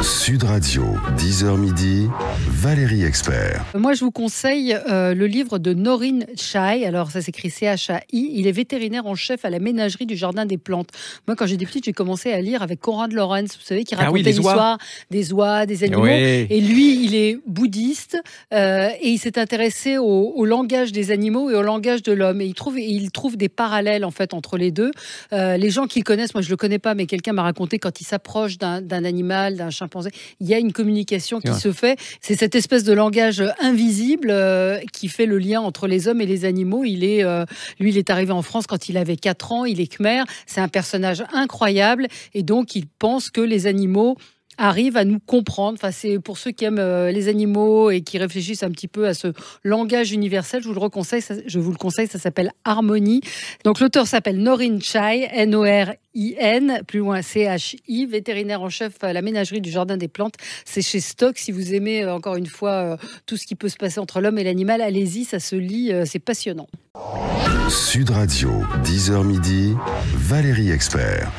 Sud Radio, 10h midi, Valérie Expert. Moi, je vous conseille le livre de Noreen Chai. Alors, ça s'écrit C-H-A-I. Il est vétérinaire en chef à la ménagerie du Jardin des Plantes. Moi, quand j'étais petite, j'ai commencé à lire avec Conrad Lorenz, vous savez, qui racontait l'histoire des oies, des animaux. Oui. Et lui, il est bouddhiste et il s'est intéressé au langage des animaux et au langage de l'homme. Et il trouve des parallèles, en fait, entre les deux. Les gens qui le connaissent, moi, je le connais pas, mais quelqu'un m'a raconté quand il s'approche d'un animal, d'un chimpanzé, il y a une communication qui se fait. C'est cette espèce de langage invisible qui fait le lien entre les hommes et les animaux. Lui, il est arrivé en France quand il avait 4 ans. Il est khmer. C'est un personnage incroyable. Et donc, il pense que les animaux arrivent à nous comprendre. Enfin, c'est pour ceux qui aiment les animaux et qui réfléchissent un petit peu à ce langage universel, je vous le conseille, ça s'appelle Harmonie. Donc l'auteur s'appelle Noreen Chai, N-O-R-I-N, plus loin C-H-I, vétérinaire en chef à la ménagerie du Jardin des Plantes. C'est chez Stock. Si vous aimez, encore une fois, tout ce qui peut se passer entre l'homme et l'animal, allez-y, ça se lit, c'est passionnant. Sud Radio, 10h midi, Valérie Expert.